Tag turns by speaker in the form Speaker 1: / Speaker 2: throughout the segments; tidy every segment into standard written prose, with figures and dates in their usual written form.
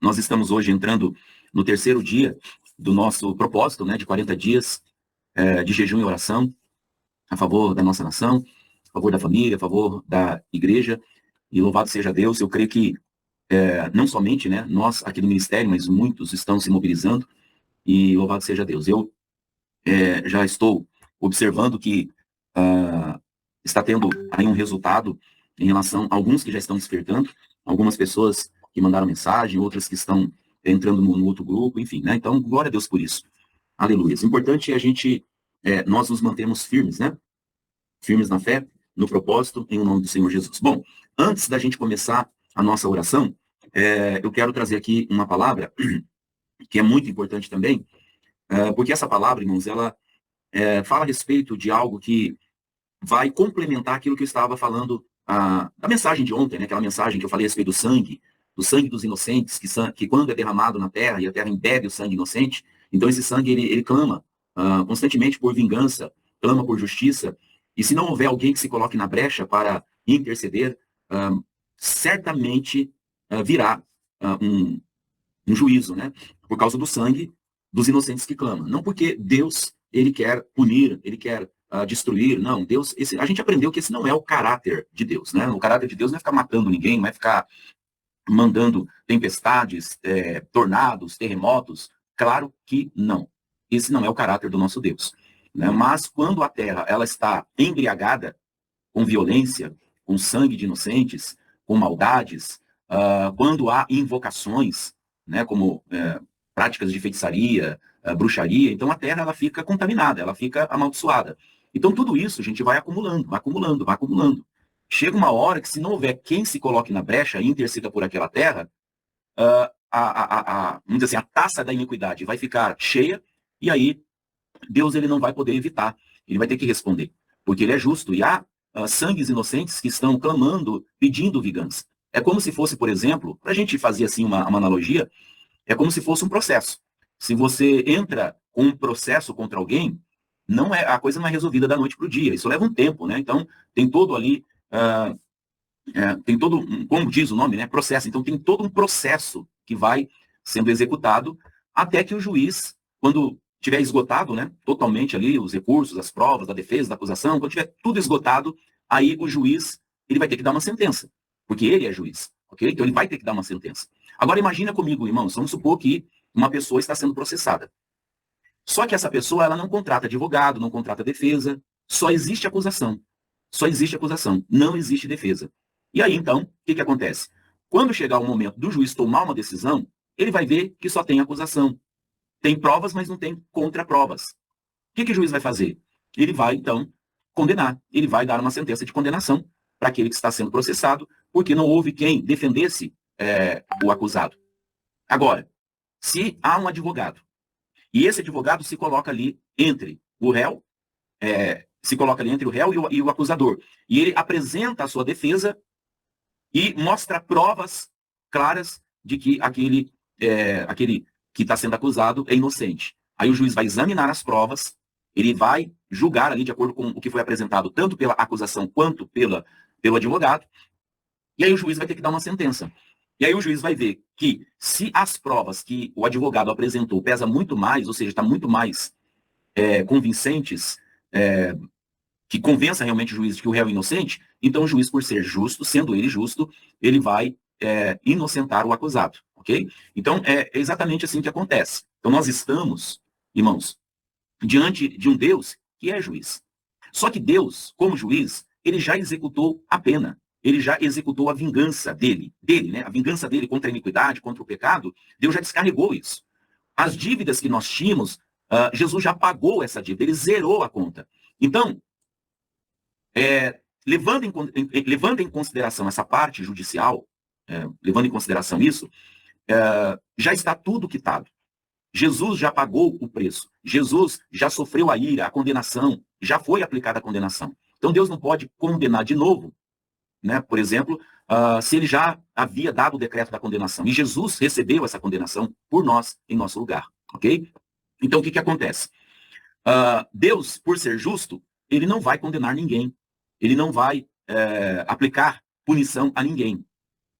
Speaker 1: Nós estamos hoje entrando no terceiro dia do nosso propósito, né, de 40 dias de jejum e oração a favor da nossa nação, a favor da família, a favor da igreja. E louvado seja Deus. Eu creio que não somente, né, nós aqui do ministério, mas muitos estão se mobilizando. E louvado seja Deus. Eu já estou observando que está tendo aí um resultado em relação a alguns que já estão despertando, algumas pessoas que mandaram mensagem, outras que estão entrando no outro grupo, enfim, né? Então, glória a Deus por isso. Aleluia. O importante é a gente, nós nos mantermos firmes, né? Firmes na fé, no propósito, em nome do Senhor Jesus. Bom, antes da gente começar a nossa oração, eu quero trazer aqui uma palavra que é muito importante também, porque essa palavra, irmãos, ela fala a respeito de algo que vai complementar aquilo que eu estava falando da mensagem de ontem, né? Aquela mensagem que eu falei a respeito do sangue dos inocentes, que quando é derramado na terra, e a terra embebe o sangue inocente, então esse sangue, ele clama constantemente por vingança, clama por justiça, e se não houver alguém que se coloque na brecha para interceder, certamente virá um juízo, né? Por causa do sangue dos inocentes que clamam. Não porque Deus, ele quer punir, ele quer destruir, não. Deus, a gente aprendeu que esse não é o caráter de Deus, né? O caráter de Deus não é ficar matando ninguém, não é ficar mandando tempestades, tornados, terremotos. Claro que não. Esse não é o caráter do nosso Deus, né? Mas quando a terra ela está embriagada com violência, com sangue de inocentes, com maldades, quando há invocações, né, como práticas de feitiçaria, bruxaria, então a terra ela fica contaminada, ela fica amaldiçoada. Então tudo isso a gente vai acumulando, vai acumulando, vai acumulando. Chega uma hora que se não houver quem se coloque na brecha e interceda por aquela terra, vamos dizer assim, a taça da iniquidade vai ficar cheia e aí Deus ele não vai poder evitar, ele vai ter que responder, porque ele é justo e há sangues inocentes que estão clamando, pedindo vingança. É como se fosse, por exemplo, para a gente fazer assim uma analogia, é como se fosse um processo. Se você entra com um processo contra alguém, a coisa não é resolvida da noite para o dia. Isso leva um tempo, né? Então tem todo ali, tem todo, como diz o nome, né? Processo. Então tem todo um processo que vai sendo executado até que o juiz, quando tiver esgotado, né? Totalmente ali os recursos, as provas, da defesa, da acusação, quando tiver tudo esgotado, aí o juiz ele vai ter que dar uma sentença, porque ele é juiz, ok? Então ele vai ter que dar uma sentença. Agora imagina comigo, irmãos, vamos supor que uma pessoa está sendo processada. Só que essa pessoa ela não contrata advogado, não contrata defesa, só existe acusação. Só existe acusação, não existe defesa. E aí então, o que acontece? Quando chegar o momento do juiz tomar uma decisão, ele vai ver que só tem acusação. Tem provas, mas não tem contraprovas. O que o juiz vai fazer? Ele vai, então, condenar. Ele vai dar uma sentença de condenação para aquele que está sendo processado, porque não houve quem defendesse o acusado. Agora, se há um advogado, e esse advogado se coloca ali entre o réu, e o acusador, e ele apresenta a sua defesa e mostra provas claras de que aquele que está sendo acusado é inocente. Aí o juiz vai examinar as provas, ele vai julgar ali de acordo com o que foi apresentado, tanto pela acusação quanto pelo advogado, e aí o juiz vai ter que dar uma sentença. E aí o juiz vai ver que se as provas que o advogado apresentou pesa muito mais, ou seja, está muito mais convincentes, que convença realmente o juiz de que o réu é inocente, então o juiz, por ser justo, sendo ele justo, ele vai inocentar o acusado, ok? Então é exatamente assim que acontece. Então nós estamos, irmãos, diante de um Deus que é juiz. Só que Deus, como juiz, ele já executou a pena. Ele já executou a vingança dele, né? A vingança dele contra a iniquidade, contra o pecado, Deus já descarregou isso. As dívidas que nós tínhamos, Jesus já pagou essa dívida, ele zerou a conta. Então, levando em consideração essa parte judicial, levando em consideração isso, já está tudo quitado. Jesus já pagou o preço. Jesus já sofreu a ira, a condenação, já foi aplicada a condenação. Então Deus não pode condenar de novo, né? Por exemplo, se ele já havia dado o decreto da condenação. E Jesus recebeu essa condenação por nós, em nosso lugar, ok? Então o que acontece? Deus, por ser justo, ele não vai condenar ninguém. Ele não vai aplicar punição a ninguém.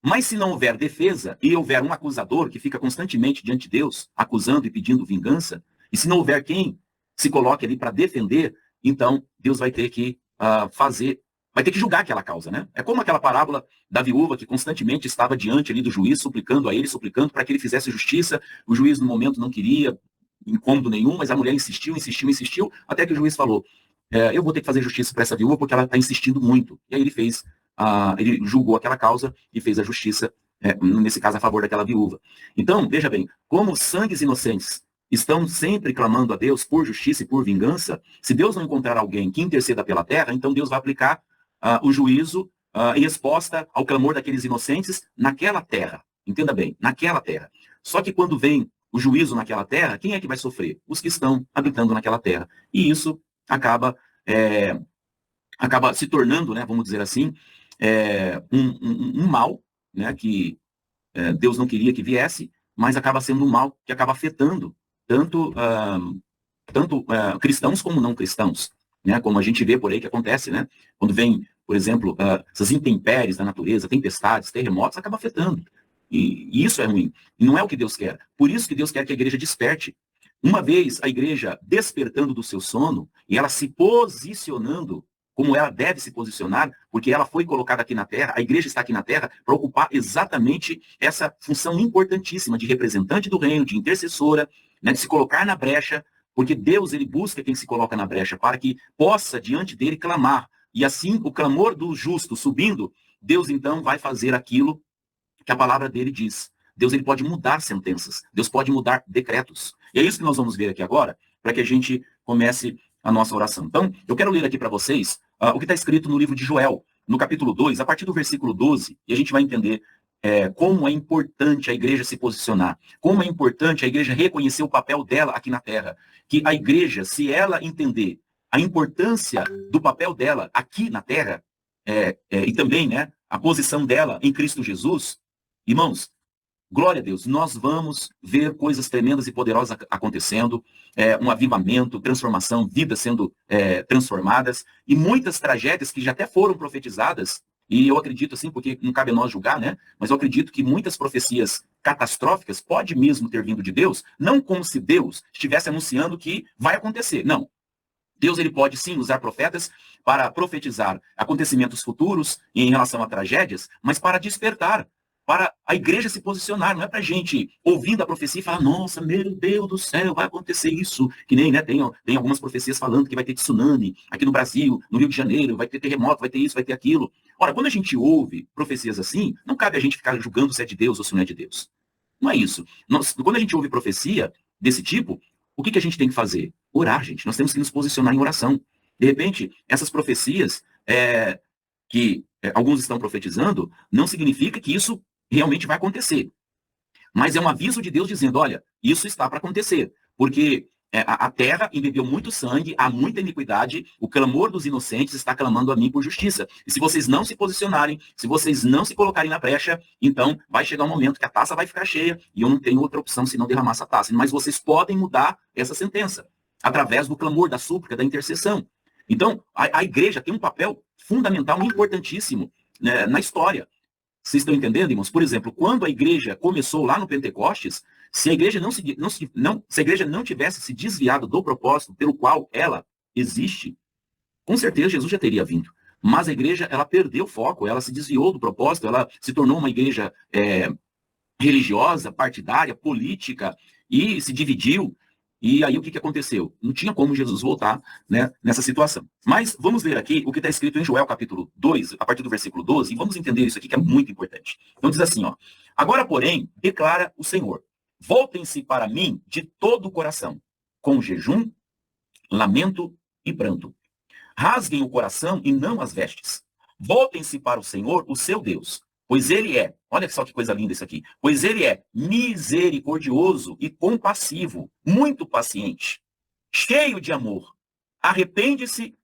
Speaker 1: Mas se não houver defesa e houver um acusador que fica constantemente diante de Deus, acusando e pedindo vingança, e se não houver quem se coloque ali para defender, então Deus vai ter que vai ter que julgar aquela causa, né? É como aquela parábola da viúva que constantemente estava diante ali do juiz, suplicando a ele, suplicando para que ele fizesse justiça. O juiz no momento não queria incômodo nenhum, mas a mulher insistiu, até que o juiz falou, eu vou ter que fazer justiça para essa viúva porque ela está insistindo muito. E aí ele ele julgou aquela causa e fez a justiça, nesse caso, a favor daquela viúva. Então, veja bem, como sangues inocentes estão sempre clamando a Deus por justiça e por vingança, se Deus não encontrar alguém que interceda pela terra, então Deus vai aplicar o juízo em resposta ao clamor daqueles inocentes naquela terra. Entenda bem, naquela terra. Só que quando vem o juízo naquela terra, quem é que vai sofrer? Os que estão habitando naquela terra. E isso acaba se tornando, né, vamos dizer assim, um mal, né, que Deus não queria que viesse, mas acaba sendo um mal que acaba afetando tanto cristãos como não cristãos, né, como a gente vê por aí que acontece, né, quando vem, por exemplo, essas intempéries da natureza, tempestades, terremotos, acaba afetando. E isso é ruim. E não é o que Deus quer. Por isso que Deus quer que a igreja desperte. Uma vez a igreja despertando do seu sono e ela se posicionando como ela deve se posicionar, porque ela foi colocada aqui na Terra, a igreja está aqui na Terra para ocupar exatamente essa função importantíssima de representante do reino, de intercessora, né, de se colocar na brecha, porque Deus ele busca quem se coloca na brecha para que possa diante dele clamar. E assim, o clamor do justo subindo, Deus então vai fazer aquilo que a palavra dele diz. Deus ele pode mudar sentenças, Deus pode mudar decretos. E é isso que nós vamos ver aqui agora, para que a gente comece a nossa oração. Então, eu quero ler aqui para vocês o que está escrito no livro de Joel, no capítulo 2, a partir do versículo 12, e a gente vai entender como é importante a igreja se posicionar, como é importante a igreja reconhecer o papel dela aqui na terra. Que a igreja, se ela entender a importância do papel dela aqui na terra, e também, né, a posição dela em Cristo Jesus, irmãos, glória a Deus, nós vamos ver coisas tremendas e poderosas acontecendo, um avivamento, transformação, vidas sendo transformadas, e muitas tragédias que já até foram profetizadas, e eu acredito assim, porque não cabe a nós julgar, né? Mas eu acredito que muitas profecias catastróficas pode mesmo ter vindo de Deus, não como se Deus estivesse anunciando que vai acontecer, não. Deus ele pode sim usar profetas para profetizar acontecimentos futuros em relação a tragédias, mas para despertar, para a igreja se posicionar, não é para a gente, ouvindo a profecia, e falar, nossa, meu Deus do céu, vai acontecer isso. Que nem, né, tem algumas profecias falando que vai ter tsunami aqui no Brasil, no Rio de Janeiro, vai ter terremoto, vai ter isso, vai ter aquilo. Ora, quando a gente ouve profecias assim, não cabe a gente ficar julgando se é de Deus ou se não é de Deus. Não é isso. Quando a gente ouve profecia desse tipo, o que a gente tem que fazer? Orar, gente. Nós temos que nos posicionar em oração. De repente, essas profecias que alguns estão profetizando, não significa que isso realmente vai acontecer. Mas é um aviso de Deus dizendo, olha, isso está para acontecer. Porque a terra embebeu muito sangue, há muita iniquidade, o clamor dos inocentes está clamando a mim por justiça. E se vocês não se posicionarem, se vocês não se colocarem na brecha, então vai chegar um momento que a taça vai ficar cheia e eu não tenho outra opção senão derramar essa taça. Mas vocês podem mudar essa sentença através do clamor, da súplica, da intercessão. Então, a igreja tem um papel fundamental, importantíssimo, né, na história. Vocês estão entendendo, irmãos? Por exemplo, quando a igreja começou lá no Pentecostes, se a igreja se a igreja não tivesse se desviado do propósito pelo qual ela existe, com certeza Jesus já teria vindo. Mas a igreja, ela perdeu o foco, ela se desviou do propósito, ela se tornou uma igreja religiosa, partidária, política, e se dividiu. E aí o que aconteceu? Não tinha como Jesus voltar, né, nessa situação. Mas vamos ler aqui o que está escrito em Joel capítulo 2, a partir do versículo 12, e vamos entender isso aqui que é muito importante. Então diz assim, ó, agora, porém, declara o Senhor, voltem-se para mim de todo o coração, com jejum, lamento e pranto. Rasguem o coração e não as vestes. Voltem-se para o Senhor, o seu Deus, pois ele é, olha só que coisa linda isso aqui, pois ele é misericordioso e compassivo, muito paciente, cheio de amor. Arrepende-se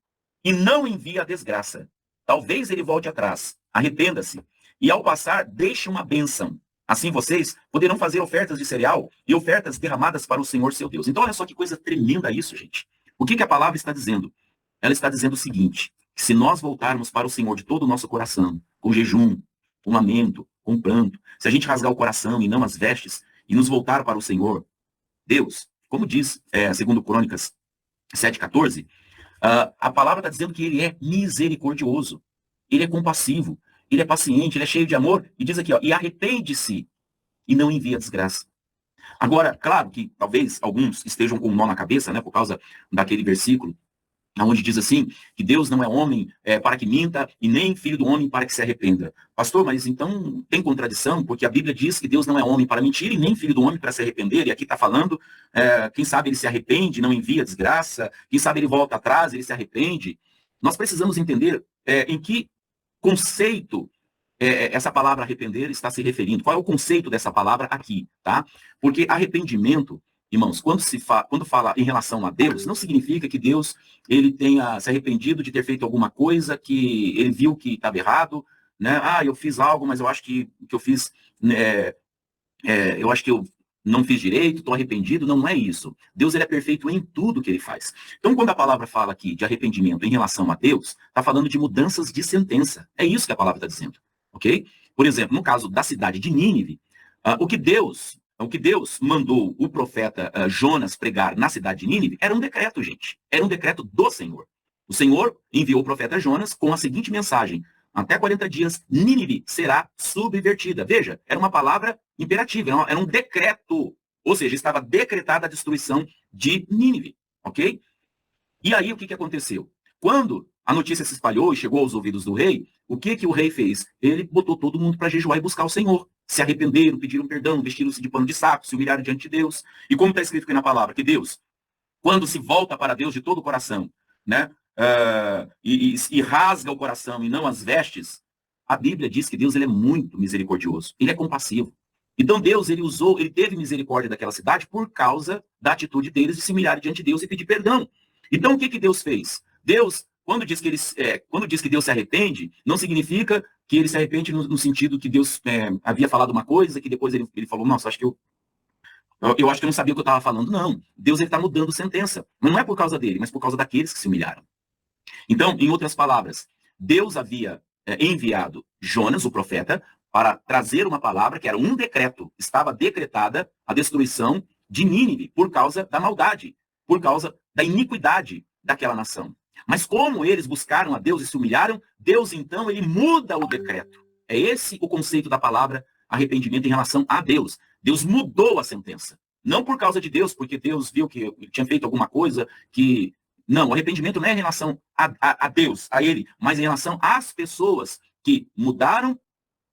Speaker 1: e não envie a desgraça. Talvez ele volte atrás. Arrependa-se. E ao passar, deixe uma bênção. Assim vocês poderão fazer ofertas de cereal e ofertas derramadas para o Senhor seu Deus. Então olha só que coisa tremenda isso, gente. O que a palavra está dizendo? Ela está dizendo o seguinte, que se nós voltarmos para o Senhor de todo o nosso coração, com jejum, com lamento, com pranto, se a gente rasgar o coração e não as vestes, e nos voltar para o Senhor, Deus, como diz 2 Crônicas 7,14, a palavra está dizendo que ele é misericordioso, ele é compassivo, ele é paciente, ele é cheio de amor, e diz aqui, ó, e arrepende-se e não envia desgraça. Agora, claro que talvez alguns estejam com um nó na cabeça, né, por causa daquele versículo, onde diz assim, que Deus não é homem para que minta, e nem filho do homem para que se arrependa. Pastor, mas então tem contradição, porque a Bíblia diz que Deus não é homem para mentir, e nem filho do homem para se arrepender, e aqui está falando, quem sabe ele se arrepende, não envia desgraça, quem sabe ele volta atrás, ele se arrepende. Nós precisamos entender em que conceito essa palavra arrepender está se referindo. Qual é o conceito dessa palavra aqui, tá? Porque arrependimento, irmãos, quando fala em relação a Deus, não significa que Deus ele tenha se arrependido de ter feito alguma coisa que ele viu que estava errado, né? Eu fiz algo, mas eu acho que eu fiz, eu acho que eu não fiz direito, estou arrependido. Não é isso. Deus ele é perfeito em tudo que ele faz. Então, quando a palavra fala aqui de arrependimento em relação a Deus, está falando de mudanças de sentença. É isso que a palavra está dizendo. Ok? Por exemplo, no caso da cidade de Nínive, o que Deus mandou o profeta Jonas pregar na cidade de Nínive era um decreto, gente. Era um decreto do Senhor. O Senhor enviou o profeta Jonas com a seguinte mensagem: até 40 dias, Nínive será subvertida. Veja, era uma palavra imperativa, era um decreto. Ou seja, estava decretada a destruição de Nínive. Ok? E aí, o que aconteceu? Quando a notícia se espalhou e chegou aos ouvidos do rei, o que o rei fez? Ele botou todo mundo para jejuar e buscar o Senhor. Se arrependeram, pediram perdão, vestiram-se de pano de saco, se humilharam diante de Deus. E como está escrito aqui na palavra, que Deus, quando se volta para Deus de todo o coração, né, e rasga o coração e não as vestes, a Bíblia diz que Deus ele é muito misericordioso, ele é compassivo. Então Deus ele teve misericórdia daquela cidade por causa da atitude deles de se humilhar diante de Deus e pedir perdão. Então o que Deus fez? Deus, quando diz que Deus se arrepende, não significa que ele se arrepende no sentido que Deus havia falado uma coisa, que depois ele falou, nossa, acho que eu acho que eu não sabia o que eu estava falando. Não, Deus está mudando sentença. Mas não é por causa dele, mas por causa daqueles que se humilharam. Então, em outras palavras, Deus havia enviado Jonas, o profeta, para trazer uma palavra que era um decreto. Estava decretada a destruição de Nínive por causa da maldade, por causa da iniquidade daquela nação. Mas como eles buscaram a Deus e se humilharam, Deus então ele muda o decreto. É esse o conceito da palavra arrependimento em relação a Deus. Deus mudou a sentença. Não por causa de Deus, porque Deus viu que ele tinha feito alguma coisa que... Não, o arrependimento não é em relação a Deus, a ele, mas em relação às pessoas que mudaram,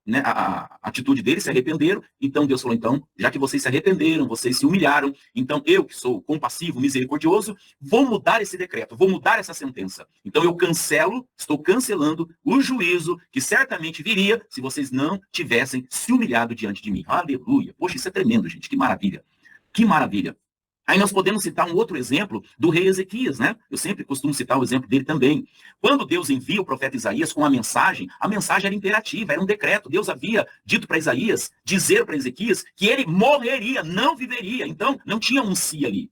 Speaker 1: né, a atitude deles, se arrependeram. Então Deus falou, então, já que vocês se arrependeram, vocês se humilharam, então eu, que sou compassivo, misericordioso, vou mudar esse decreto, vou mudar essa sentença. Então eu estou cancelando o juízo que certamente viria se vocês não tivessem se humilhado diante de mim. Aleluia. Poxa, isso é tremendo, gente. Que maravilha. Que maravilha. Aí nós podemos citar um outro exemplo do rei Ezequias, né? Eu sempre costumo citar o exemplo dele também. Quando Deus envia o profeta Isaías com a mensagem era imperativa, era um decreto. Deus havia dito para Isaías, dizer para Ezequias, que ele morreria, não viveria. Então, não tinha um si ali.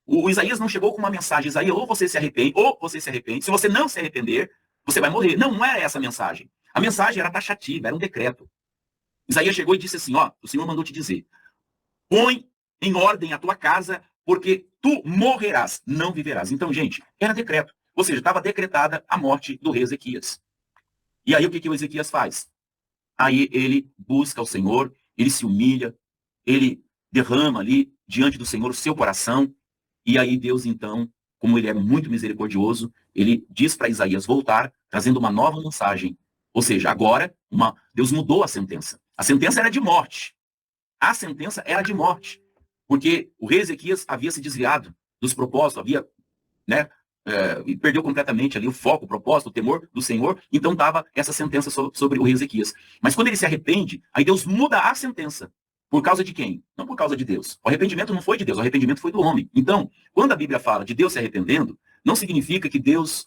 Speaker 1: O Isaías não chegou com uma mensagem, Isaías, ou você se arrepende, ou você se arrepende. Se você não se arrepender, você vai morrer. Não, não era essa a mensagem. A mensagem era taxativa, era um decreto. Isaías chegou e disse assim, o Senhor mandou te dizer, põe em ordem a tua casa, porque tu morrerás, não viverás. Então, gente, era decreto. Ou seja, estava decretada a morte do rei Ezequias. E aí o que o Ezequias faz? Aí ele busca o Senhor, ele se humilha, ele derrama ali diante do Senhor o seu coração, e aí Deus então, como ele é muito misericordioso, ele diz para Isaías voltar, trazendo uma nova mensagem. Ou seja, agora Deus mudou a sentença. A sentença era de morte. A sentença era de morte. Porque o rei Ezequias havia se desviado dos propósitos, havia, né, e perdeu completamente ali o foco, o propósito, o temor do Senhor. Então estava essa sentença sobre o rei Ezequias. Mas quando ele se arrepende, aí Deus muda a sentença. Por causa de quem? Não por causa de Deus. O arrependimento não foi de Deus, o arrependimento foi do homem. Então, quando a Bíblia fala de Deus se arrependendo, não significa que Deus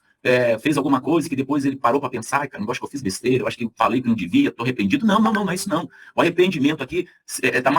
Speaker 1: fez alguma coisa que depois ele parou para pensar, cara, não acho que eu fiz besteira, eu acho que eu falei que não devia, estou arrependido. Não, não é isso não. O arrependimento aqui está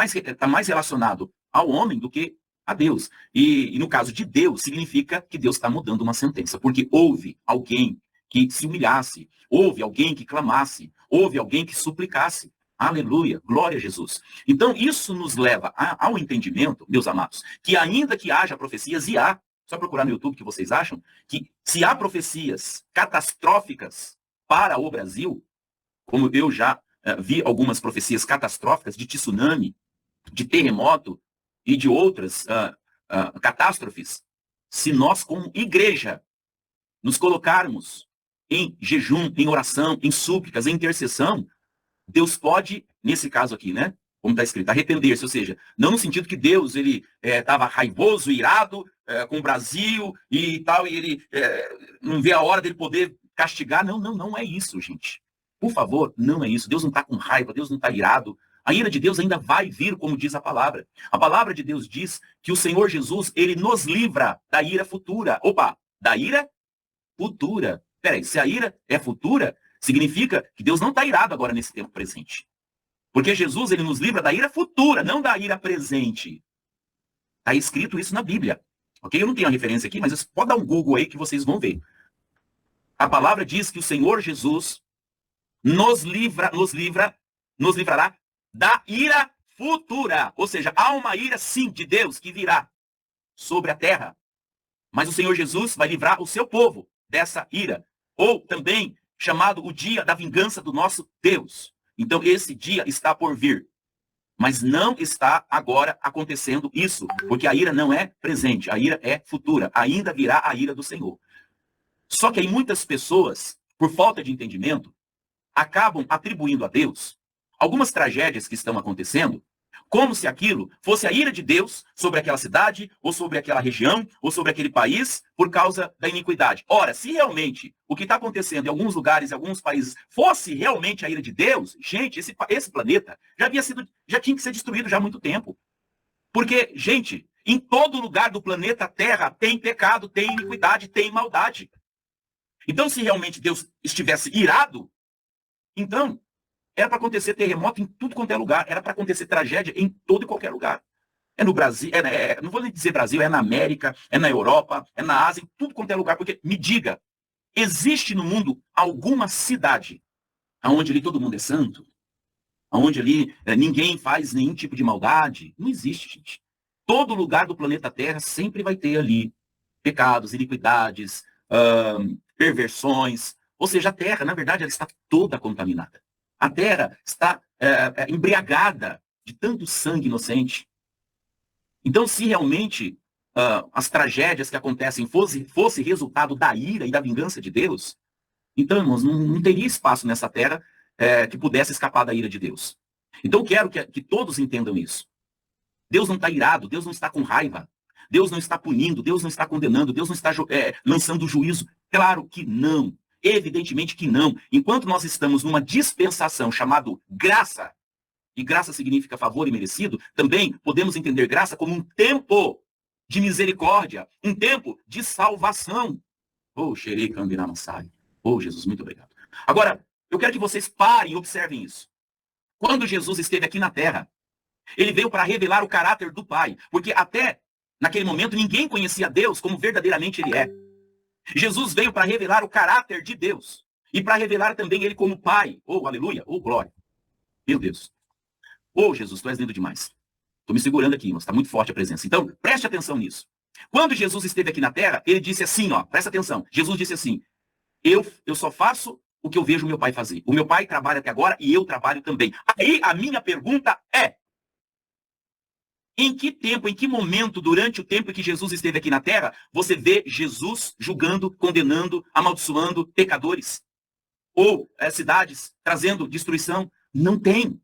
Speaker 1: mais relacionado ao homem do que a Deus. E no caso de Deus, significa que Deus está mudando uma sentença, porque houve alguém que se humilhasse, houve alguém que clamasse, houve alguém que suplicasse. Aleluia, glória a Jesus. Então, isso nos leva ao entendimento, meus amados, que ainda que haja profecias, e há, só procurar no YouTube que vocês acham, que se há profecias catastróficas para o Brasil, como eu já vi algumas profecias catastróficas de tsunami, de terremoto e de outras catástrofes, se nós, como igreja, nos colocarmos em jejum, em oração, em súplicas, em intercessão, Deus pode, nesse caso aqui, né? Como está escrito, arrepender-se, ou seja, não no sentido que Deus ele estava raivoso, irado com o Brasil e tal, e ele não vê a hora dele poder castigar. Não, não, não é isso, gente. Por favor, não é isso. Deus não está com raiva, Deus não está irado. A ira de Deus ainda vai vir, como diz a palavra. A palavra de Deus diz que o Senhor Jesus, ele nos livra da ira futura. Opa, da ira futura. Peraí, se a ira é futura, significa que Deus não está irado agora nesse tempo presente. Porque Jesus, ele nos livra da ira futura, não da ira presente. Está escrito isso na Bíblia. Ok? Eu não tenho a referência aqui, mas pode dar um Google aí que vocês vão ver. A palavra diz que o Senhor Jesus nos livrará da ira futura. Ou seja, há uma ira, sim, de Deus que virá sobre a terra. Mas o Senhor Jesus vai livrar o seu povo dessa ira. Ou também chamado o dia da vingança do nosso Deus. Então, esse dia está por vir. Mas não está agora acontecendo isso, porque a ira não é presente, a ira é futura. Ainda virá a ira do Senhor. Só que aí muitas pessoas, por falta de entendimento, acabam atribuindo a Deus algumas tragédias que estão acontecendo, como se aquilo fosse a ira de Deus sobre aquela cidade, ou sobre aquela região, ou sobre aquele país, por causa da iniquidade. Ora, se realmente o que está acontecendo em alguns lugares, em alguns países, fosse realmente a ira de Deus, gente, esse planeta já tinha que ser destruído já há muito tempo. Porque, gente, em todo lugar do planeta Terra tem pecado, tem iniquidade, tem maldade. Então, se realmente Deus estivesse irado, então era para acontecer terremoto em tudo quanto é lugar. Era para acontecer tragédia em todo e qualquer lugar. É no Brasil, não vou nem dizer Brasil, é na América, é na Europa, é na Ásia, em tudo quanto é lugar. Porque, me diga, existe no mundo alguma cidade onde ali todo mundo é santo? Onde ali ninguém faz nenhum tipo de maldade? Não existe, gente. Todo lugar do planeta Terra sempre vai ter ali pecados, iniquidades, perversões. Ou seja, a Terra, na verdade, ela está toda contaminada. A terra está embriagada de tanto sangue inocente. Então, se realmente as tragédias que acontecem fosse resultado da ira e da vingança de Deus, então, irmãos, não teria espaço nessa terra que pudesse escapar da ira de Deus. Então, eu quero que todos entendam isso. Deus não está irado, Deus não está com raiva, Deus não está punindo, Deus não está condenando, Deus não está lançando juízo. Claro que não. Evidentemente que não. Enquanto nós estamos numa dispensação chamada graça, e graça significa favor e merecido, também podemos entender graça como um tempo de misericórdia, um tempo de salvação. Oh, Xerei Cambiramassai. Oh, Jesus, muito obrigado. Agora, eu quero que vocês parem e observem isso. Quando Jesus esteve aqui na terra, ele veio para revelar o caráter do Pai, porque até naquele momento ninguém conhecia Deus como verdadeiramente ele é. Jesus veio para revelar o caráter de Deus. E para revelar também ele como Pai. Oh, aleluia. Oh, glória. Meu Deus. Oh, Jesus, tu és lindo demais. Estou me segurando aqui, irmãos. Está muito forte a presença. Então, preste atenção nisso. Quando Jesus esteve aqui na terra, ele disse assim, ó. Presta atenção. Jesus disse assim, eu só faço o que eu vejo o meu Pai fazer. O meu Pai trabalha até agora e eu trabalho também. Aí a minha pergunta é, em que tempo, em que momento, durante o tempo em que Jesus esteve aqui na terra, você vê Jesus julgando, condenando, amaldiçoando pecadores? Ou cidades trazendo destruição? Não tem.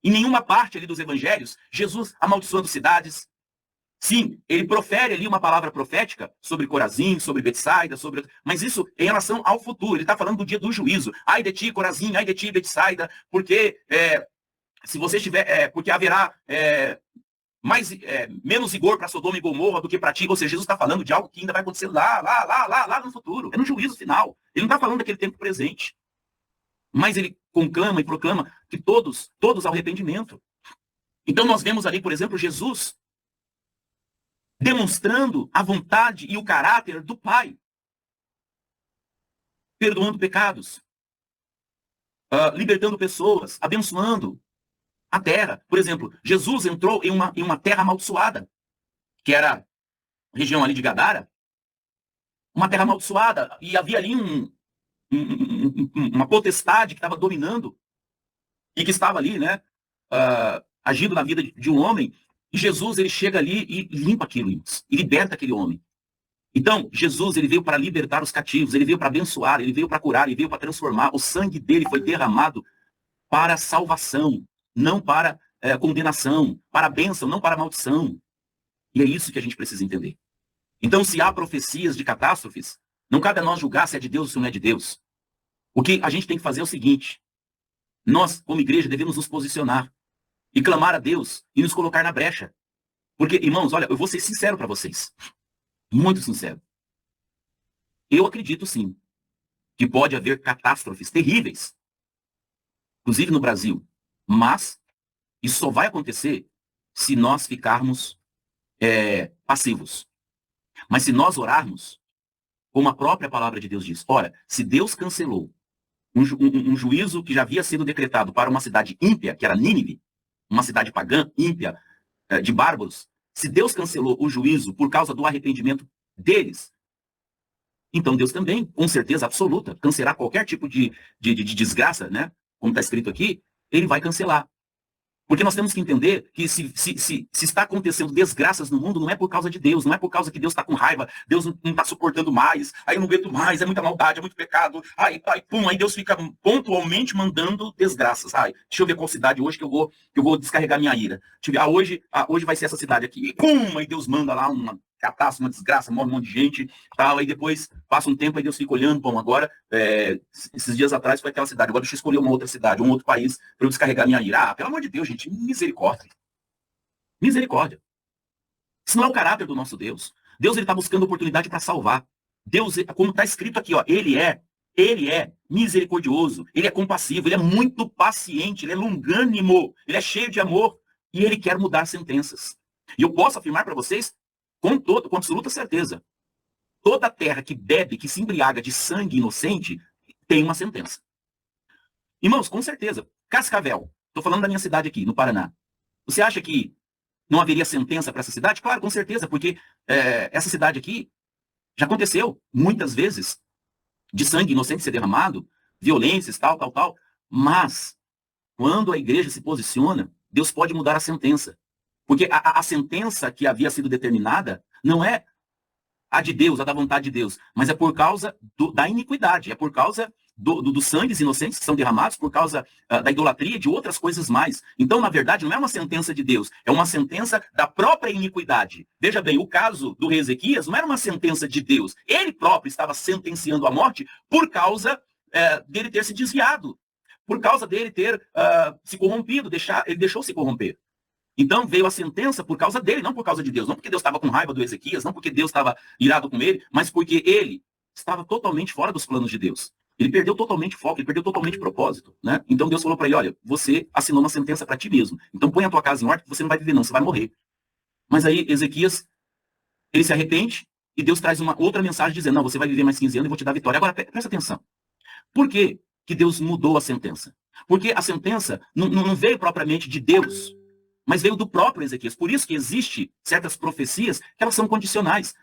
Speaker 1: Em nenhuma parte ali dos evangelhos, Jesus amaldiçoando cidades. Sim, ele profere ali uma palavra profética sobre Corazim, sobre Betsaida, mas isso em relação ao futuro. Ele está falando do dia do juízo. Ai de ti, Corazim, ai de ti, Betsaida, porque se você estiver, porque haverá menos rigor para Sodoma e Gomorra do que para ti. Ou seja, Jesus está falando de algo que ainda vai acontecer lá no futuro. É no juízo final. Ele não está falando daquele tempo presente. Mas ele conclama e proclama que todos ao arrependimento. Então nós vemos ali, por exemplo, Jesus demonstrando a vontade e o caráter do Pai. Perdoando pecados. Libertando pessoas. Abençoando. a terra. Por exemplo, Jesus entrou em uma terra amaldiçoada, que era a região ali de Gadara, uma terra amaldiçoada, e havia ali uma potestade que estava dominando e que estava ali, né, agindo na vida de um homem, e Jesus, ele chega ali e limpa aquilo, e liberta aquele homem. Então, Jesus, ele veio para libertar os cativos, ele veio para abençoar, ele veio para curar, ele veio para transformar. O sangue dele foi derramado para salvação, não para condenação, para bênção, não para maldição. E é isso que a gente precisa entender. Então, se há profecias de catástrofes, não cabe a nós julgar se é de Deus ou se não é de Deus. O que a gente tem que fazer é o seguinte: nós, como igreja, devemos nos posicionar e clamar a Deus e nos colocar na brecha. Porque, irmãos, olha, eu vou ser sincero para vocês. Muito sincero. Eu acredito, sim, que pode haver catástrofes terríveis, inclusive no Brasil. Mas isso só vai acontecer se nós ficarmos passivos. Mas se nós orarmos, como a própria palavra de Deus diz, olha, se Deus cancelou um juízo que já havia sido decretado para uma cidade ímpia, que era Nínive, uma cidade pagã, ímpia, de bárbaros, se Deus cancelou o juízo por causa do arrependimento deles, então Deus também, com certeza absoluta, cancelar qualquer tipo de desgraça, né? Como está escrito aqui, ele vai cancelar. Porque nós temos que entender que se está acontecendo desgraças no mundo, não é por causa de Deus, não é por causa que Deus está com raiva, Deus não está suportando mais, aí eu não aguento mais, é muita maldade, é muito pecado, aí Deus fica pontualmente mandando desgraças. Deixa eu ver qual cidade hoje que eu vou descarregar minha ira. Deixa eu ver, hoje vai ser essa cidade aqui. E aí Deus manda lá uma catástrofe, uma desgraça, morre um monte de gente, tal, aí depois passa um tempo, aí Deus fica olhando, bom, agora, esses dias atrás foi aquela cidade, agora deixa eu escolher uma outra cidade, um outro país, para eu descarregar minha ira. Pelo amor de Deus, gente, misericórdia. Misericórdia. Isso não é o caráter do nosso Deus. Deus, ele está buscando oportunidade para salvar. Deus, como está escrito aqui, ó, ele é misericordioso, ele é compassivo, ele é muito paciente, ele é longânimo, ele é cheio de amor, e ele quer mudar sentenças. E eu posso afirmar para vocês, com absoluta certeza, toda terra que bebe, que se embriaga de sangue inocente, tem uma sentença. Irmãos, com certeza, Cascavel, estou falando da minha cidade aqui, no Paraná. Você acha que não haveria sentença para essa cidade? Claro, com certeza, porque essa cidade aqui já aconteceu muitas vezes de sangue inocente ser derramado, violências, tal. Mas, quando a igreja se posiciona, Deus pode mudar a sentença. Porque a sentença que havia sido determinada não é a de Deus, a da vontade de Deus, mas é por causa da iniquidade, é por causa dos sangues inocentes que são derramados, por causa da idolatria e de outras coisas mais. Então, na verdade, não é uma sentença de Deus, é uma sentença da própria iniquidade. Veja bem, o caso do rei Ezequias não era uma sentença de Deus, ele próprio estava sentenciando a morte por causa dele ter se desviado, por causa dele ter se corrompido, ele deixou se corromper. Então veio a sentença por causa dele, não por causa de Deus. Não porque Deus estava com raiva do Ezequias, não porque Deus estava irado com ele, mas porque ele estava totalmente fora dos planos de Deus. Ele perdeu totalmente foco, ele perdeu totalmente propósito, né? Então Deus falou para ele, olha, você assinou uma sentença para ti mesmo. Então põe a tua casa em ordem, você não vai viver não, você vai morrer. Mas aí Ezequias, ele se arrepende e Deus traz uma outra mensagem dizendo, não, você vai viver mais 15 anos e vou te dar vitória. Agora, presta atenção. Por que Deus mudou a sentença? Porque a sentença não veio propriamente de Deus, mas veio do próprio Ezequias. Por isso que existe certas profecias que elas são condicionais.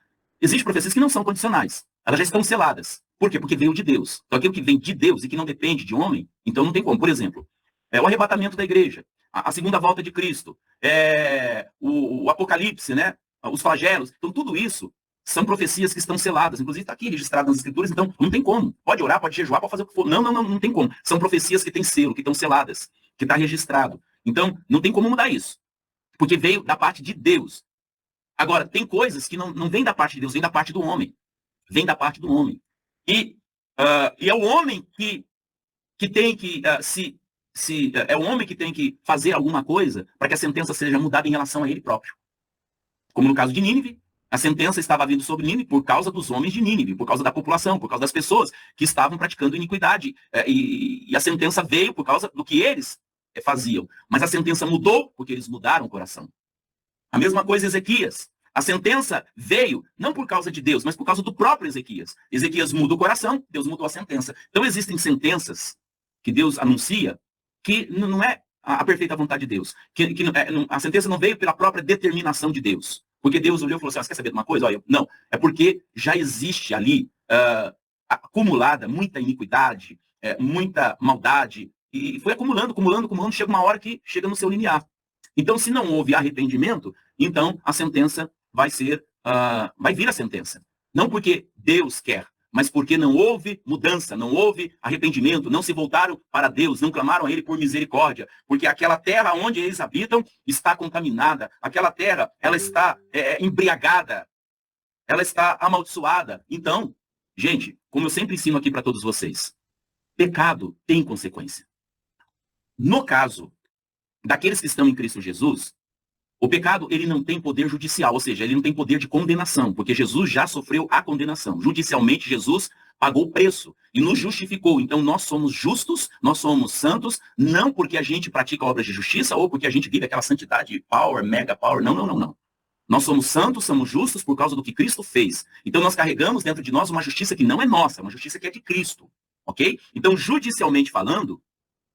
Speaker 1: Existem profecias que não são condicionais. Elas já estão seladas. Por quê? Porque veio de Deus. Então aquilo que vem de Deus e que não depende de homem, então não tem como. Por exemplo, o arrebatamento da igreja, a segunda volta de Cristo, o Apocalipse, né? Os flagelos. Então tudo isso são profecias que estão seladas. Inclusive está aqui registrado nas escrituras, então não tem como. Pode orar, pode jejuar, pode fazer o que for. Não tem como. São profecias que têm selo, que estão seladas, que está registrado. Então, não tem como mudar isso. Porque veio da parte de Deus. Agora, tem coisas que não vêm da parte de Deus, vêm da parte do homem. Vem da parte do homem. E é o homem que tem que é o homem que tem que fazer alguma coisa para que a sentença seja mudada em relação a ele próprio. Como no caso de Nínive, a sentença estava vindo sobre Nínive por causa dos homens de Nínive, por causa da população, por causa das pessoas que estavam praticando iniquidade. E a sentença veio por causa do que eles faziam. Mas a sentença mudou porque eles mudaram o coração. A mesma coisa Ezequias. A sentença veio não por causa de Deus, mas por causa do próprio Ezequias. Ezequias muda o coração, Deus mudou a sentença. Então existem sentenças que Deus anuncia que não é a perfeita vontade de Deus. A sentença não veio pela própria determinação de Deus. Porque Deus olhou e falou assim, você quer saber de uma coisa? Olha, não, é porque já existe ali acumulada muita iniquidade, muita maldade, e foi acumulando, acumulando, acumulando, chega uma hora que chega no seu limiar. Então, se não houve arrependimento, então a sentença vai vir a sentença. Não porque Deus quer, mas porque não houve mudança, não houve arrependimento, não se voltaram para Deus, não clamaram a Ele por misericórdia, porque aquela terra onde eles habitam está contaminada, aquela terra, ela está embriagada, ela está amaldiçoada. Então, gente, como eu sempre ensino aqui para todos vocês, pecado tem consequência. No caso daqueles que estão em Cristo Jesus, o pecado, ele não tem poder judicial, ou seja, ele não tem poder de condenação, porque Jesus já sofreu a condenação. Judicialmente, Jesus pagou o preço e nos justificou. Então, nós somos justos, nós somos santos, não porque a gente pratica obras de justiça ou porque a gente vive aquela santidade power, mega power. Não, não, não, não. Nós somos santos, somos justos por causa do que Cristo fez. Então, nós carregamos dentro de nós uma justiça que não é nossa, uma justiça que é de Cristo, ok? Então, judicialmente falando,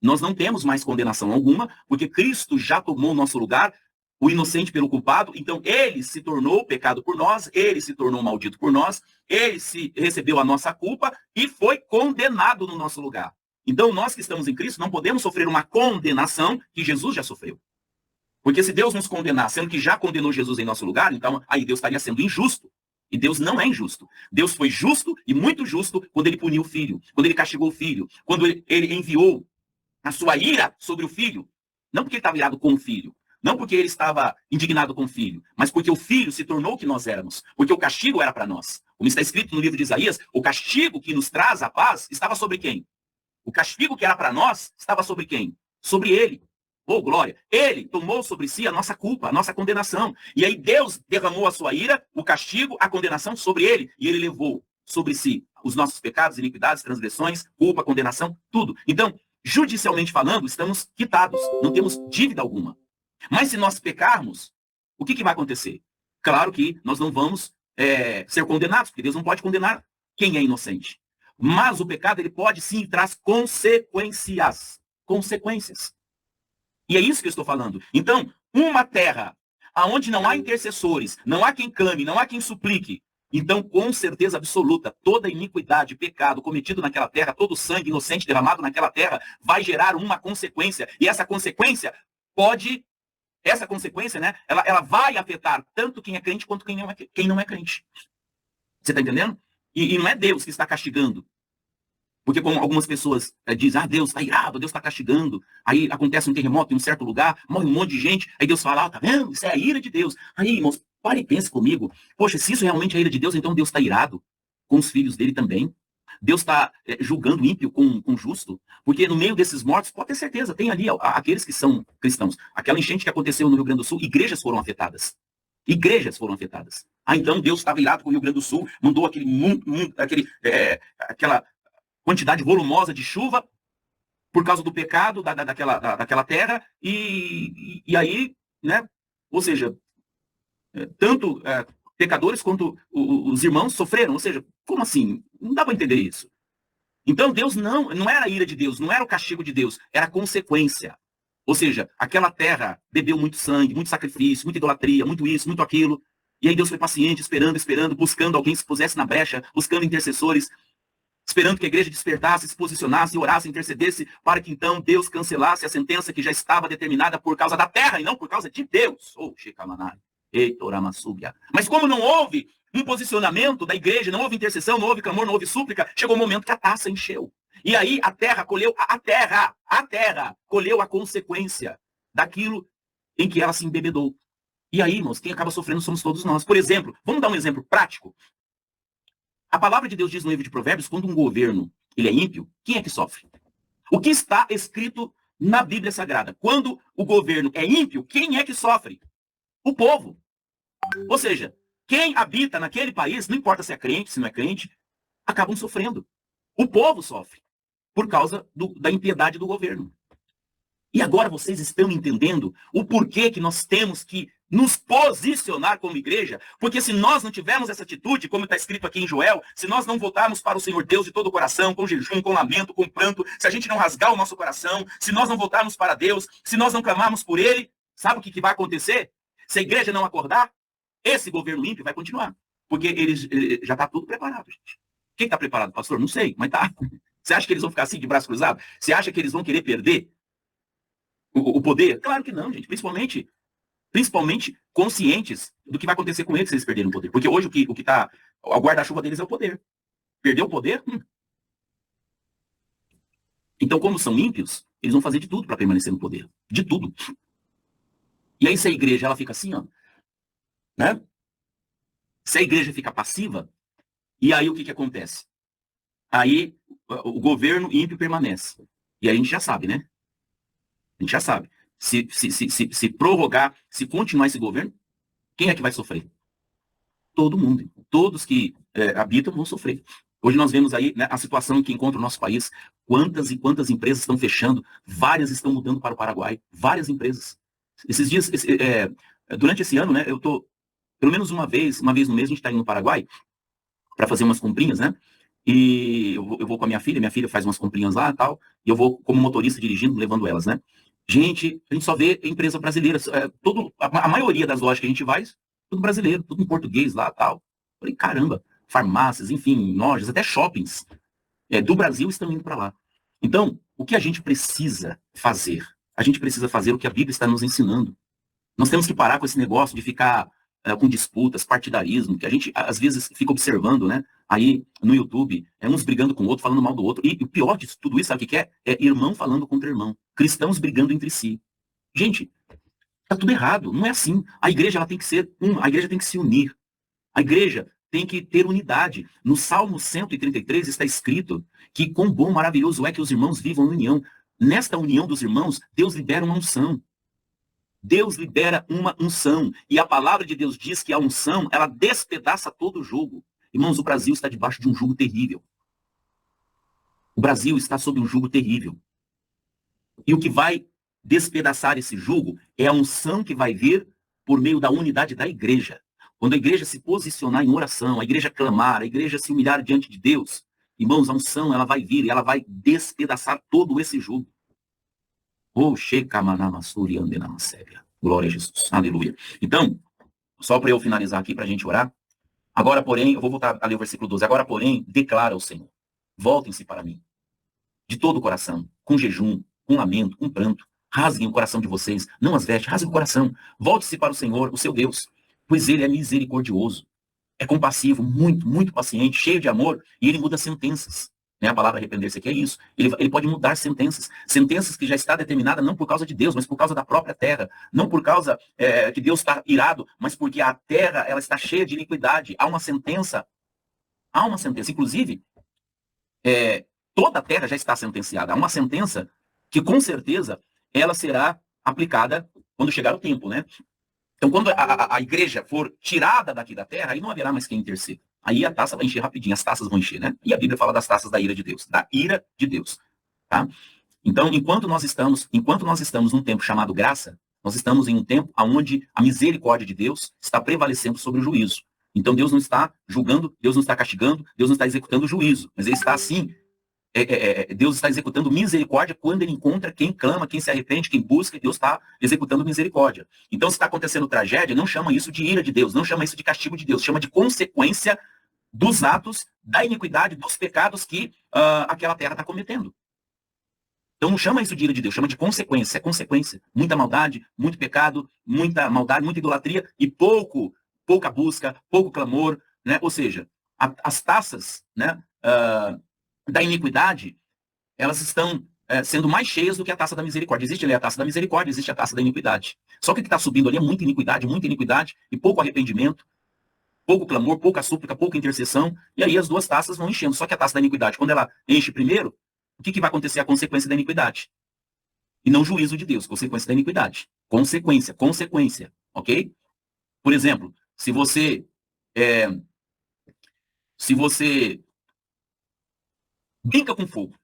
Speaker 1: nós não temos mais condenação alguma, porque Cristo já tomou o nosso lugar, o inocente pelo culpado, então ele se tornou pecado por nós, ele se tornou maldito por nós, ele recebeu a nossa culpa e foi condenado no nosso lugar. Então nós que estamos em Cristo não podemos sofrer uma condenação que Jesus já sofreu. Porque se Deus nos condenar, sendo que já condenou Jesus em nosso lugar, então aí Deus estaria sendo injusto. E Deus não é injusto. Deus foi justo e muito justo quando ele puniu o filho, quando ele castigou o filho, quando ele enviou a sua ira sobre o filho. Não porque ele estava irado com o filho, não porque ele estava indignado com o filho, mas porque o filho se tornou o que nós éramos, porque o castigo era para nós. Como está escrito no livro de Isaías, o castigo que nos traz a paz estava sobre quem? O castigo que era para nós estava sobre quem? Sobre ele. Oh, glória! Ele tomou sobre si a nossa culpa, a nossa condenação. E aí Deus derramou a sua ira, o castigo, a condenação sobre ele. E ele levou sobre si os nossos pecados, iniquidades, transgressões, culpa, condenação, tudo. Então, judicialmente falando, estamos quitados, não temos dívida alguma. Mas se nós pecarmos, o que vai acontecer? Claro que nós não vamos ser condenados, porque Deus não pode condenar quem é inocente. Mas o pecado, ele pode sim traz consequências. Consequências. E é isso que eu estou falando. Então, uma terra onde não há intercessores, não há quem clame, não há quem suplique, então, com certeza absoluta, toda iniquidade, pecado cometido naquela terra, todo sangue inocente derramado naquela terra, vai gerar uma consequência. E essa consequência né, ela vai afetar tanto quem é crente quanto quem não é crente. Você está entendendo? E não é Deus que está castigando. Porque como algumas pessoas dizem, Deus está irado, Deus está castigando. Aí acontece um terremoto em um certo lugar, morre um monte de gente, aí Deus fala, tá vendo? Isso é a ira de Deus. Aí, irmãos, pare e pense comigo. Poxa, se isso realmente é a ira de Deus, então Deus está irado com os filhos dele também. Deus está julgando ímpio com justo. Porque no meio desses mortos, pode ter certeza, tem ali aqueles que são cristãos. Aquela enchente que aconteceu no Rio Grande do Sul, igrejas foram afetadas. Igrejas foram afetadas. Então Deus estava irado com o Rio Grande do Sul, mandou aquela quantidade volumosa de chuva por causa do pecado daquela terra, e aí, né? Ou seja, tanto pecadores quanto os irmãos sofreram. Ou seja, como assim? Não dá para entender isso. Então Deus não era a ira de Deus, não era o castigo de Deus, era a consequência. Ou seja, aquela terra bebeu muito sangue, muito sacrifício, muita idolatria, muito isso, muito aquilo. E aí Deus foi paciente, esperando, buscando alguém que se pusesse na brecha, buscando intercessores, esperando que a igreja despertasse, se posicionasse, orasse, intercedesse, para que então Deus cancelasse a sentença que já estava determinada por causa da terra e não por causa de Deus. Mas como não houve um posicionamento da igreja, não houve intercessão, não houve clamor, não houve súplica, chegou o momento que a taça encheu. E aí a terra colheu, a terra colheu a consequência daquilo em que ela se embebedou. E aí, irmãos, quem acaba sofrendo somos todos nós. Por exemplo, vamos dar um exemplo prático. A palavra de Deus diz no livro de Provérbios, quando um governo ele é ímpio, quem é que sofre? O que está escrito na Bíblia Sagrada? Quando o governo é ímpio, quem é que sofre? O povo. Ou seja, quem habita naquele país, não importa se é crente, se não é crente, acabam sofrendo. O povo sofre por causa da impiedade do governo. E agora vocês estão entendendo o porquê que nós temos que nos posicionar como igreja, porque se nós não tivermos essa atitude, como está escrito aqui em Joel, se nós não voltarmos para o Senhor Deus de todo o coração, com jejum, com lamento, com pranto, se a gente não rasgar o nosso coração, se nós não voltarmos para Deus, se nós não clamarmos por Ele, sabe o que vai acontecer? Se a igreja não acordar, esse governo ímpio vai continuar, porque já está tudo preparado, gente. Quem está preparado, pastor? Não sei, mas tá. Você acha que eles vão ficar assim de braço cruzado? Você acha que eles vão querer perder o poder? Claro que não, gente. Principalmente conscientes do que vai acontecer com eles se eles perderem o poder. Porque hoje o que está ao guarda-chuva deles é o poder. Perder o poder? Então, como são ímpios, eles vão fazer de tudo para permanecer no poder. De tudo. E aí, se a igreja ela fica assim, ó, né? Se a igreja fica passiva, e aí o que acontece? Aí o governo ímpio permanece. E aí a gente já sabe, né? A gente já sabe. Se prorrogar, se continuar esse governo, quem é que vai sofrer? Todo mundo. Todos que habitam vão sofrer. Hoje nós vemos aí, né, a situação que encontra o nosso país. Quantas e quantas empresas estão fechando? Várias estão mudando para o Paraguai. Várias empresas. Esses dias, durante esse ano, né, eu tô, pelo menos uma vez no mês, a gente está indo no Paraguai para fazer umas comprinhas, né? E eu vou com a minha filha faz umas comprinhas lá e tal, e eu vou como motorista dirigindo, levando elas, né? Gente, a gente só vê empresa brasileira. A maioria das lojas que a gente vai, tudo brasileiro, tudo em português lá e tal. Falei, caramba, farmácias, enfim, lojas, até shoppings do Brasil estão indo para lá. Então, o que a gente precisa fazer? A gente precisa fazer o que a Bíblia está nos ensinando. Nós temos que parar com esse negócio de ficar com disputas, partidarismo, que a gente às vezes fica observando, né? Aí no YouTube, uns brigando com o outro, falando mal do outro. E o pior de tudo isso, sabe o que é? É irmão falando contra irmão. Cristãos brigando entre si. Gente, tá tudo errado. Não é assim. A igreja ela tem que ser a igreja tem que se unir. A igreja tem que ter unidade. No Salmo 133 está escrito que quão bom, maravilhoso é que os irmãos vivam em união. Nesta união dos irmãos, Deus libera uma unção. Deus libera uma unção. E a palavra de Deus diz que a unção, ela despedaça todo o jugo. Irmãos, o Brasil está debaixo de um jugo terrível. O Brasil está sob um jugo terrível. E o que vai despedaçar esse jugo é a unção que vai vir por meio da unidade da igreja. Quando a igreja se posicionar em oração, a igreja clamar, a igreja se humilhar diante de Deus, irmãos, a unção ela vai vir e ela vai despedaçar todo esse jugo. Glória a Jesus. Aleluia. Então, só para eu finalizar aqui, para a gente orar. Agora, porém, eu vou voltar a ler o versículo 12. Agora, porém, declara o Senhor. Voltem-se para mim. De todo o coração, com jejum, com lamento, com pranto. Rasguem o coração de vocês, não as vestes, rasguem o coração. Volte-se para o Senhor, o seu Deus, pois ele é misericordioso. É compassivo, muito, muito paciente, cheio de amor, e ele muda sentenças. Né? A palavra arrepender-se aqui é isso. Ele pode mudar sentenças. Sentenças que já está determinada não por causa de Deus, mas por causa da própria terra. Não por causa que Deus está irado, mas porque a terra ela está cheia de iniquidade. Há uma sentença. Inclusive, toda a terra já está sentenciada. Há uma sentença que, com certeza, ela será aplicada quando chegar o tempo, né? Então, quando a igreja for tirada daqui da terra, aí não haverá mais quem interceda. Aí a taça vai encher rapidinho, as taças vão encher, né? E a Bíblia fala das taças da ira de Deus, tá? Então, enquanto nós estamos num tempo chamado graça, nós estamos em um tempo onde a misericórdia de Deus está prevalecendo sobre o juízo. Então, Deus não está julgando, Deus não está castigando, Deus não está executando o juízo, mas ele está assim, Deus está executando misericórdia quando ele encontra quem clama, quem se arrepende, quem busca, Deus está executando misericórdia. Então, se está acontecendo tragédia, não chama isso de ira de Deus, não chama isso de castigo de Deus, chama de consequência dos atos, da iniquidade, dos pecados que aquela terra está cometendo. Então, não chama isso de ira de Deus, chama de consequência, é consequência. Muita maldade, muito pecado, muita maldade, muita idolatria e pouca busca, pouco clamor, né? Ou seja, as taças, né, da iniquidade, elas estão sendo mais cheias do que a taça da misericórdia. Existe ali a taça da misericórdia, existe a taça da iniquidade. Só que o que está subindo ali é muita iniquidade e pouco arrependimento, pouco clamor, pouca súplica, pouca intercessão, e aí as duas taças vão enchendo. Só que a taça da iniquidade, quando ela enche primeiro, o que vai acontecer? A consequência da iniquidade. E não juízo de Deus, consequência da iniquidade. Consequência, ok? Por exemplo, se você brinca com fogo,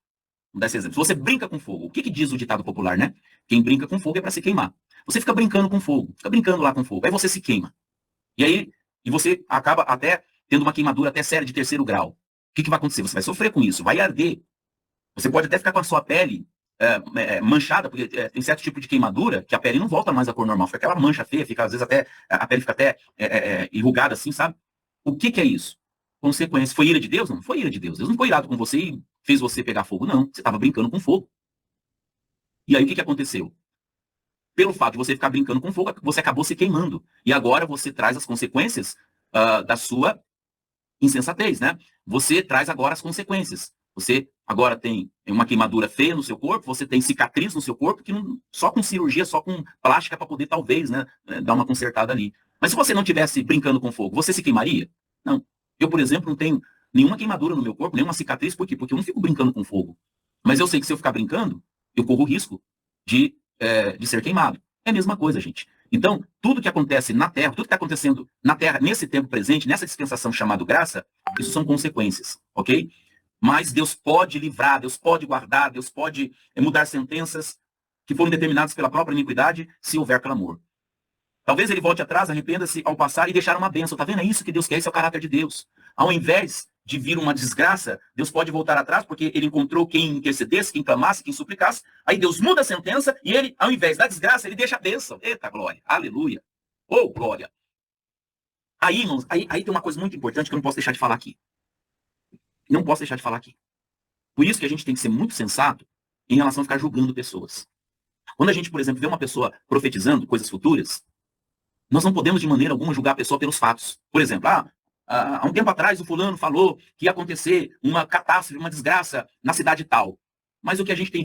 Speaker 1: vou dar esse exemplo. Se você brinca com fogo, o que diz o ditado popular, né? Quem brinca com fogo é para se queimar. Você fica brincando com fogo, fica brincando lá com fogo, aí você se queima. E você acaba até tendo uma queimadura até séria de 3º grau. O que vai acontecer? Você vai sofrer com isso, vai arder. Você pode até ficar com a sua pele manchada, porque tem certo tipo de queimadura que a pele não volta mais à cor normal, fica aquela mancha feia, fica às vezes até, a pele fica até enrugada assim, sabe? O que é isso? Consequência, foi ira de Deus? Não foi ira de Deus. Deus não foi irado com você e fez você pegar fogo, não. Você estava brincando com fogo. E aí o que aconteceu? Pelo fato de você ficar brincando com fogo, você acabou se queimando. E agora você traz as consequências da sua insensatez, né? Você traz agora as consequências. Você agora tem uma queimadura feia no seu corpo, você tem cicatriz no seu corpo, que não, só com cirurgia, só com plástica para poder, talvez, né, dar uma consertada ali. Mas se você não tivesse brincando com fogo, você se queimaria? Não. Eu, por exemplo, não tenho nenhuma queimadura no meu corpo, nenhuma cicatriz, por quê? Porque eu não fico brincando com fogo. Mas eu sei que se eu ficar brincando, eu corro o risco de ser queimado. É a mesma coisa, gente. Então, tudo que acontece na Terra, tudo que está acontecendo na Terra, nesse tempo presente, nessa dispensação chamada graça, isso são consequências, ok? Mas Deus pode livrar, Deus pode guardar, Deus pode mudar sentenças que foram determinadas pela própria iniquidade, se houver clamor. Talvez ele volte atrás, arrependa-se ao passar e deixar uma bênção. Tá vendo? É isso que Deus quer, esse é o caráter de Deus. Ao invés de vir uma desgraça, Deus pode voltar atrás, porque ele encontrou quem intercedesse, quem clamasse, quem suplicasse. Aí Deus muda a sentença e ele, ao invés da desgraça, ele deixa a bênção. Eita, glória, aleluia. Oh, glória. Aí, irmãos, aí tem uma coisa muito importante que eu não posso deixar de falar aqui. Não posso deixar de falar aqui. Por isso que a gente tem que ser muito sensato em relação a ficar julgando pessoas. Quando a gente, por exemplo, vê uma pessoa profetizando coisas futuras, nós não podemos de maneira alguma julgar a pessoa pelos fatos. Por exemplo, há um tempo atrás o fulano falou que ia acontecer uma catástrofe, uma desgraça na cidade tal. Mas o que a gente tem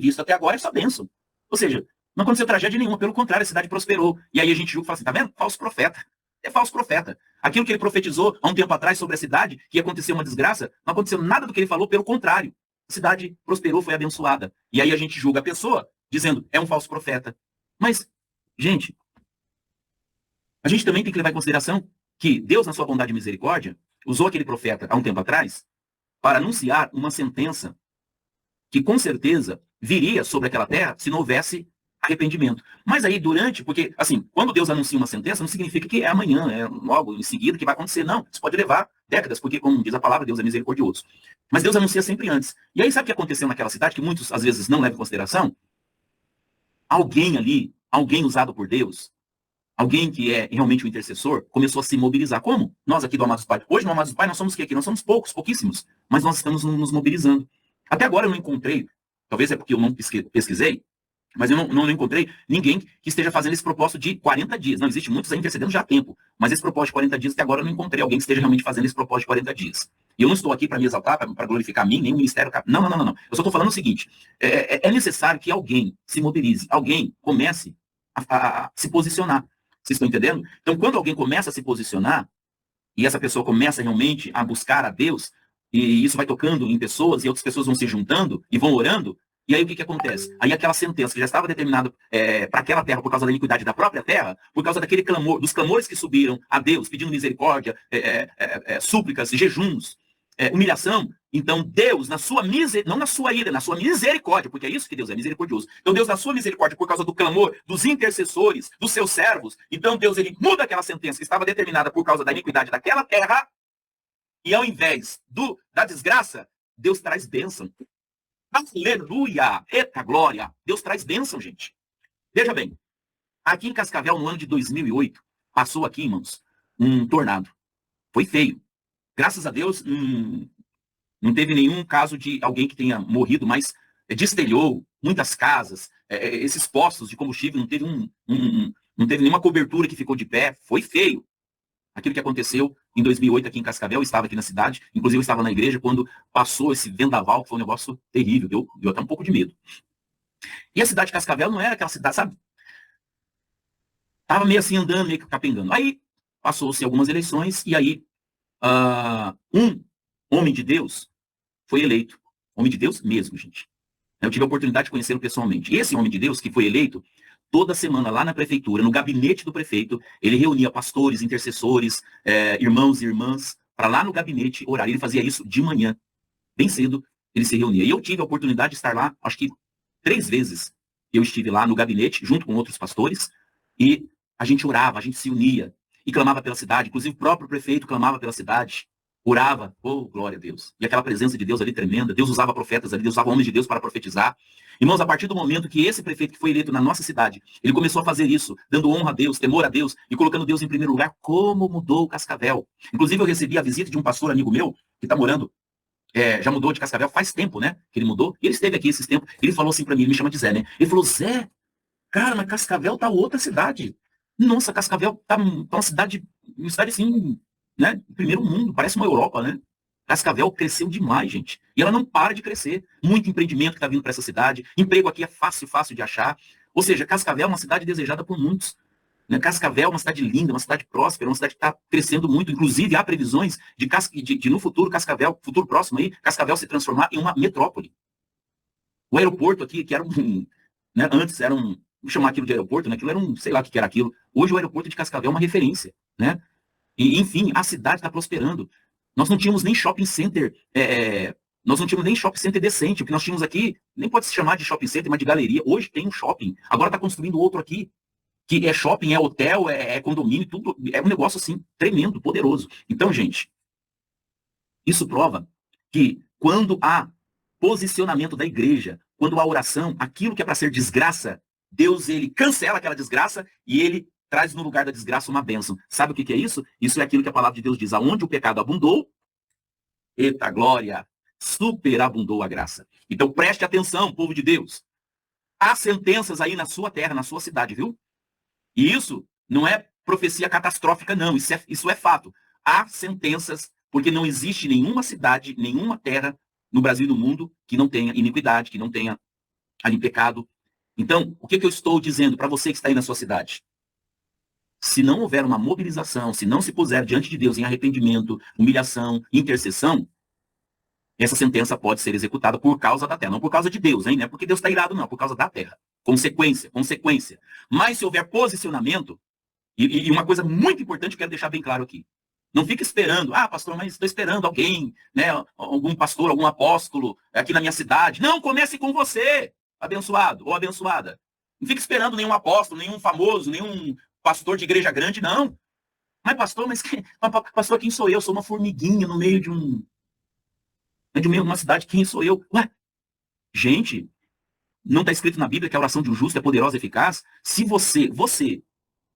Speaker 1: visto até agora é só bênção. Ou seja, não aconteceu tragédia nenhuma, pelo contrário, a cidade prosperou. E aí a gente julga e fala assim, tá vendo? Falso profeta. É falso profeta. Aquilo que ele profetizou há um tempo atrás sobre a cidade, que ia acontecer uma desgraça, não aconteceu nada do que ele falou, pelo contrário. A cidade prosperou, foi abençoada. E aí a gente julga a pessoa, dizendo, é um falso profeta. Mas, gente, a gente também tem que levar em consideração que Deus, na sua bondade e misericórdia, usou aquele profeta há um tempo atrás para anunciar uma sentença que, com certeza, viria sobre aquela terra se não houvesse arrependimento. Mas aí, porque, assim, quando Deus anuncia uma sentença, não significa que é amanhã, é logo em seguida que vai acontecer. Não, isso pode levar décadas, porque, como diz a palavra, Deus é misericordioso. Mas Deus anuncia sempre antes. E aí, sabe o que aconteceu naquela cidade, que muitos, às vezes, não levam em consideração? Alguém ali, alguém usado por Deus, alguém que é realmente o intercessor, começou a se mobilizar. Como? Nós aqui do Amados Pai. Hoje no Amados Pai nós somos o que aqui? Nós somos pouquíssimos, mas nós estamos nos mobilizando. Até agora eu não encontrei, talvez é porque eu não pesquisei, mas eu não encontrei ninguém que esteja fazendo esse propósito de 40 dias. Não, existe muitos aí intercedendo já há tempo, mas esse propósito de 40 dias, até agora eu não encontrei alguém que esteja realmente fazendo esse propósito de 40 dias. E eu não estou aqui para me exaltar, para glorificar a mim, nem o ministério. Não. Eu só estou falando o seguinte, é necessário que alguém se mobilize, alguém comece a se posicionar. Vocês estão entendendo? Então, quando alguém começa a se posicionar, e essa pessoa começa realmente a buscar a Deus, e isso vai tocando em pessoas, e outras pessoas vão se juntando e vão orando, e aí o que acontece? Aí aquela sentença que já estava determinada para aquela terra por causa da iniquidade da própria terra, por causa daquele clamor, dos clamores que subiram a Deus, pedindo misericórdia, súplicas, jejuns, humilhação. Então Deus, não na sua ira, na sua misericórdia, porque é isso que Deus é, misericordioso. Então Deus, na sua misericórdia, por causa do clamor dos intercessores, dos seus servos, então Deus, ele muda aquela sentença que estava determinada por causa da iniquidade daquela terra, e ao invés da desgraça, Deus traz bênção. Aleluia! Eita glória! Deus traz bênção, gente. Veja bem, aqui em Cascavel, no ano de 2008, passou aqui, irmãos, um tornado. Foi feio. Graças a Deus, não teve nenhum caso de alguém que tenha morrido, mas destelhou muitas casas, esses postos de combustível, não teve não teve nenhuma cobertura que ficou de pé, foi feio. Aquilo que aconteceu em 2008 aqui em Cascavel, eu estava aqui na cidade, inclusive eu estava na igreja quando passou esse vendaval, que foi um negócio terrível, deu até um pouco de medo. E a cidade de Cascavel não era aquela cidade, sabe? Tava meio assim andando, meio que capengando. Aí passou-se algumas eleições e aí um homem de Deus foi eleito. Homem de Deus mesmo, gente. Eu tive a oportunidade de conhecê-lo pessoalmente. E esse homem de Deus que foi eleito, toda semana lá na prefeitura, no gabinete do prefeito, ele reunia pastores, intercessores, irmãos e irmãs, para lá no gabinete orar. Ele fazia isso de manhã, bem cedo, ele se reunia. E eu tive a oportunidade de estar lá, acho que 3 vezes, eu estive lá no gabinete, junto com outros pastores, e a gente orava, a gente se unia e clamava pela cidade. Inclusive o próprio prefeito clamava pela cidade, orava, oh, glória a Deus. E aquela presença de Deus ali tremenda, Deus usava profetas ali, Deus usava homens de Deus para profetizar. Irmãos, a partir do momento que esse prefeito que foi eleito na nossa cidade, ele começou a fazer isso, dando honra a Deus, temor a Deus e colocando Deus em primeiro lugar, como mudou o Cascavel. Inclusive eu recebi a visita de um pastor amigo meu, que está morando, já mudou de Cascavel faz tempo, né, que ele mudou, e ele esteve aqui esses tempos, ele falou assim para mim, ele me chama de Zé, né, ele falou, Zé, cara, mas Cascavel tá outra cidade. Nossa, Cascavel tá uma cidade assim, né, primeiro mundo, parece uma Europa, né. Cascavel cresceu demais, gente. E ela não para de crescer. Muito empreendimento que está vindo para essa cidade. Emprego aqui é fácil de achar. Ou seja, Cascavel é uma cidade desejada por muitos. Né? Cascavel é uma cidade linda, uma cidade próspera, uma cidade que está crescendo muito. Inclusive, há previsões de no futuro, Cascavel, futuro próximo aí, Cascavel se transformar em uma metrópole. O aeroporto aqui, que era né, antes era vamos chamar aquilo de aeroporto, né? Aquilo era sei lá o que era aquilo. Hoje o aeroporto de Cascavel é uma referência, né? E, enfim, a cidade está prosperando. Nós não tínhamos nem shopping center, nós não tínhamos nem shopping center decente. O que nós tínhamos aqui, nem pode se chamar de shopping center, mas de galeria. Hoje tem um shopping. Agora está construindo outro aqui, que é shopping, é hotel, é condomínio, tudo. É um negócio assim, tremendo, poderoso. Então, gente, isso prova que quando há posicionamento da igreja, quando há oração, aquilo que é para ser desgraça, Deus, ele cancela aquela desgraça e ele traz no lugar da desgraça uma bênção. Sabe o que é isso? Isso é aquilo que a palavra de Deus diz. Aonde o pecado abundou, eita glória, superabundou a graça. Então preste atenção, povo de Deus. Há sentenças aí na sua terra, na sua cidade, viu? E isso não é profecia catastrófica, não. Isso é fato. Há sentenças, porque não existe nenhuma cidade, nenhuma terra no Brasil e no mundo que não tenha iniquidade, que não tenha ali pecado. Então, o que eu estou dizendo para você que está aí na sua cidade? Se não houver uma mobilização, se não se puser diante de Deus em arrependimento, humilhação, intercessão, essa sentença pode ser executada por causa da terra. Não por causa de Deus, hein? Não é porque Deus está irado, não. Por causa da terra. Consequência. Mas se houver posicionamento, e uma coisa muito importante que eu quero deixar bem claro aqui. Não fique esperando, pastor, mas estou esperando alguém, né? Algum pastor, algum apóstolo aqui na minha cidade. Não, comece com você, abençoado ou abençoada. Não fique esperando nenhum apóstolo, nenhum famoso, nenhum pastor de igreja grande, não. Mas pastor, quem sou eu? Sou uma formiguinha no meio de uma cidade, quem sou eu? Ué, gente, não está escrito na Bíblia que a oração de um justo é poderosa e eficaz? Se você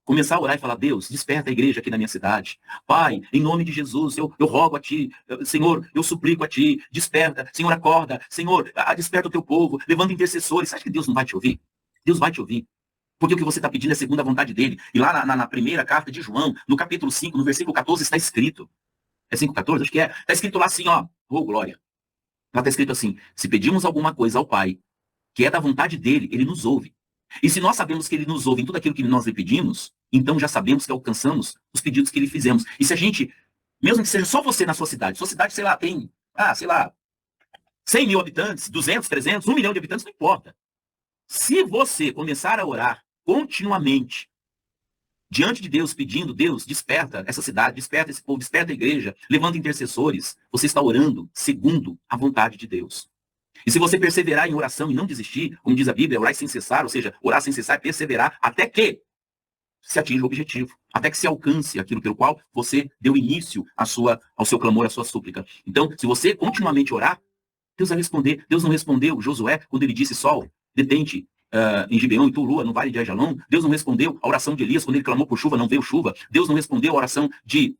Speaker 1: começar a orar e falar, Deus, desperta a igreja aqui na minha cidade. Pai, em nome de Jesus, eu rogo a Ti, Senhor, eu suplico a Ti, desperta, Senhor, acorda, Senhor, desperta o Teu povo, levanta intercessores. Você acha que Deus não vai te ouvir? Deus vai te ouvir. Porque o que você está pedindo é segundo a vontade dele. E lá na primeira carta de João, no capítulo 5, no versículo 14, está escrito. É 5,14? Acho que é. Está escrito lá assim, ó. Oh, glória. Lá está escrito assim, se pedimos alguma coisa ao Pai, que é da vontade dele, ele nos ouve. E se nós sabemos que ele nos ouve em tudo aquilo que nós lhe pedimos, então já sabemos que alcançamos os pedidos que lhe fizemos. E se a gente, mesmo que seja só você na sua cidade, sei lá, tem, 100 mil habitantes, 200, 300, 1 milhão de habitantes, não importa. Se você começar a orar continuamente diante de Deus, pedindo, Deus, desperta essa cidade, desperta esse povo, desperta a igreja, levanta intercessores, você está orando segundo a vontade de Deus. E se você perseverar em oração e não desistir, como diz a Bíblia, orar sem cessar, ou seja, orar sem cessar, perseverar, até que se atinja o objetivo, até que se alcance aquilo pelo qual você deu início ao seu clamor, à sua súplica. Então, se você continuamente orar, Deus vai responder. Deus não respondeu Josué quando ele disse, Sol, detente em Gibeão e tu, lua, no vale de Ajalon. Deus não respondeu a oração de Elias quando ele clamou por chuva, não veio chuva. Deus não respondeu a oração de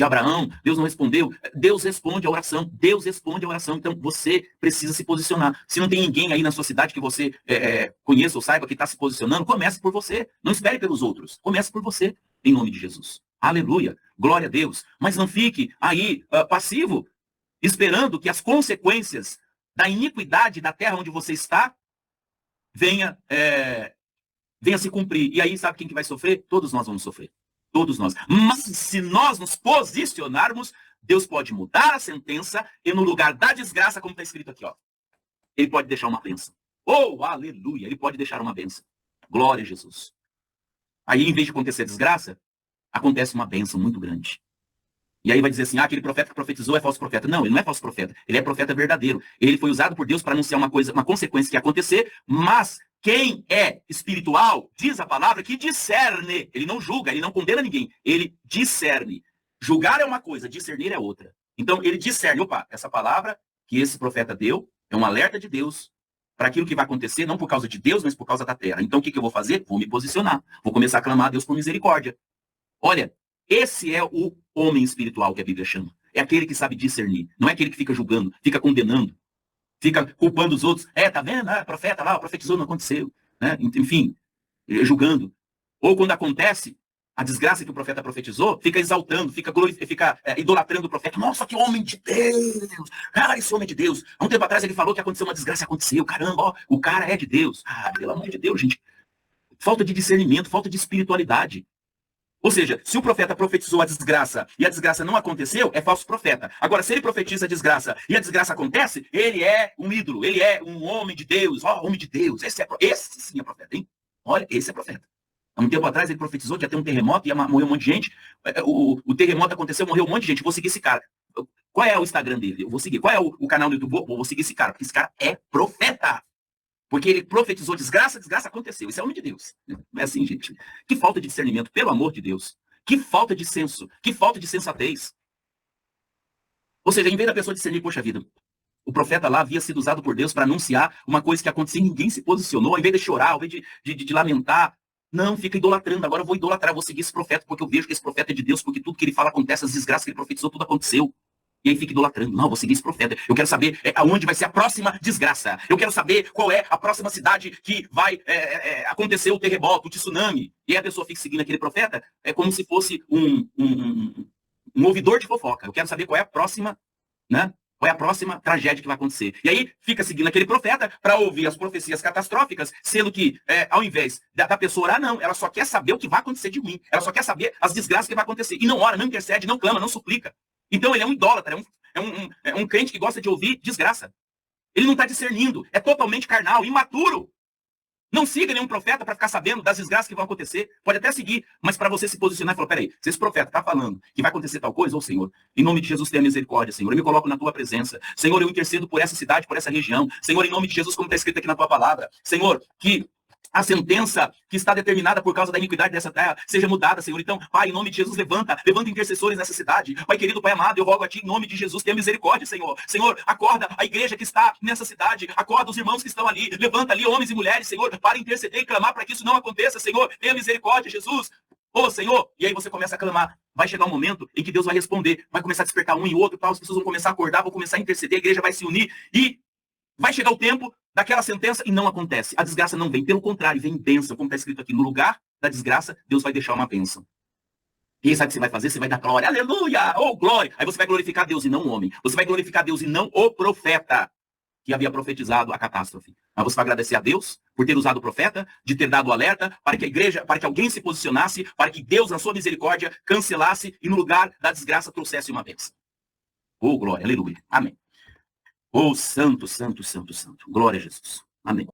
Speaker 1: Abraão. Deus não respondeu. Deus responde a oração. Deus responde a oração. Então, você precisa se posicionar. Se não tem ninguém aí na sua cidade que você conheça ou saiba que está se posicionando, comece por você. Não espere pelos outros. Comece por você, em nome de Jesus. Aleluia. Glória a Deus. Mas não fique aí passivo, esperando que as consequências da iniquidade da terra onde você está venha se cumprir. E aí, sabe quem que vai sofrer? Todos nós vamos sofrer. Todos nós. Mas se nós nos posicionarmos, Deus pode mudar a sentença e no lugar da desgraça, como está escrito aqui, ó, ele pode deixar uma bênção. Oh, aleluia! Ele pode deixar uma bênção. Glória a Jesus. Aí, em vez de acontecer desgraça, acontece uma bênção muito grande. E aí vai dizer assim, aquele profeta que profetizou é falso profeta. Não, ele não é falso profeta. Ele é profeta verdadeiro. Ele foi usado por Deus para anunciar uma consequência que ia acontecer, mas Quem é espiritual, diz a palavra, que discerne. Ele não julga, ele não condena ninguém. Ele discerne. Julgar é uma coisa, discernir é outra. Então, ele discerne. Opa, essa palavra que esse profeta deu é um alerta de Deus para aquilo que vai acontecer, não por causa de Deus, mas por causa da terra. Então, o que eu vou fazer? Vou me posicionar. Vou começar a clamar a Deus por misericórdia. Olha, esse é o homem espiritual que a Bíblia chama. É aquele que sabe discernir. Não é aquele que fica julgando, fica condenando, fica culpando os outros. Tá vendo? Profeta lá, profetizou, não aconteceu. Né? Enfim, julgando. Ou quando acontece, a desgraça que o profeta profetizou, fica exaltando, fica idolatrando o profeta. Nossa, que homem de Deus! Cara, esse homem é de Deus. Há um tempo atrás ele falou que aconteceu uma desgraça, aconteceu. Caramba, ó, o cara é de Deus. Pelo amor de Deus, gente. Falta de discernimento, falta de espiritualidade. Ou seja, se o profeta profetizou a desgraça e a desgraça não aconteceu, é falso profeta. Agora, se ele profetiza a desgraça e a desgraça acontece, ele é um ídolo, ele é um homem de Deus. Homem de Deus, esse sim é profeta, hein? Olha, esse é profeta. Há um tempo atrás ele profetizou que ia ter um terremoto, ia morrer um monte de gente. O terremoto aconteceu, morreu um monte de gente. Vou seguir esse cara. Qual é o Instagram dele? Eu vou seguir. Qual é o canal do YouTube? Vou seguir esse cara, porque esse cara é profeta. Porque ele profetizou desgraça, desgraça aconteceu. Isso é homem de Deus. Não é assim, gente. Que falta de discernimento, pelo amor de Deus. Que falta de senso, que falta de sensatez. Ou seja, em vez da pessoa discernir, poxa vida, o profeta lá havia sido usado por Deus para anunciar uma coisa que acontecia e ninguém se posicionou, em vez de chorar, ao invés de lamentar, não, fica idolatrando. Agora eu vou idolatrar, vou seguir esse profeta, porque eu vejo que esse profeta é de Deus, porque tudo que ele fala acontece, as desgraças que ele profetizou, tudo aconteceu. E aí fica idolatrando. Não, vou seguir esse profeta. Eu quero saber aonde vai ser a próxima desgraça. Eu quero saber qual é a próxima cidade que vai acontecer o terremoto, o tsunami. E aí a pessoa fica seguindo aquele profeta, é como se fosse um ouvidor de fofoca. Eu quero saber qual é a próxima, né? Qual é a próxima tragédia que vai acontecer. E aí fica seguindo aquele profeta para ouvir as profecias catastróficas, sendo que, ao invés da pessoa orar, não, ela só quer saber o que vai acontecer de ruim. Ela só quer saber as desgraças que vai acontecer. E não ora, não intercede, não clama, não suplica. Então ele é um idólatra, é um crente que gosta de ouvir desgraça. Ele não está discernindo, é totalmente carnal, imaturo. Não siga nenhum profeta para ficar sabendo das desgraças que vão acontecer. Pode até seguir, mas para você se posicionar e falar, peraí, se esse profeta está falando que vai acontecer tal coisa, ô Senhor, em nome de Jesus tenha misericórdia, Senhor, eu me coloco na tua presença. Senhor, eu intercedo por essa cidade, por essa região. Senhor, em nome de Jesus, como está escrito aqui na tua palavra. Senhor, que a sentença que está determinada por causa da iniquidade dessa terra seja mudada, Senhor. Então, Pai, em nome de Jesus, levanta intercessores nessa cidade. Pai querido, Pai amado, eu rogo a Ti, em nome de Jesus, tenha misericórdia, Senhor. Senhor, acorda a igreja que está nessa cidade, acorda os irmãos que estão ali, levanta ali homens e mulheres, Senhor, para interceder e clamar para que isso não aconteça, Senhor. Tenha misericórdia, Jesus. Ô, Senhor, e aí você começa a clamar. Vai chegar um momento em que Deus vai responder, vai começar a despertar um e outro, as pessoas vão começar a acordar, vão começar a interceder, a igreja vai se unir e vai chegar o tempo daquela sentença e não acontece. A desgraça não vem. Pelo contrário, vem bênção. Como está escrito aqui, no lugar da desgraça, Deus vai deixar uma bênção. E aí sabe o que você vai fazer? Você vai dar glória. Aleluia! Oh, glória! Aí você vai glorificar Deus e não o homem. Você vai glorificar Deus e não o profeta que havia profetizado a catástrofe. Mas você vai agradecer a Deus por ter usado o profeta, de ter dado o alerta para que a igreja, para que alguém se posicionasse, para que Deus, na sua misericórdia, cancelasse e no lugar da desgraça trouxesse uma bênção. Oh, glória! Aleluia! Amém. Oh, santo, santo, santo, santo. Glória a Jesus. Amém.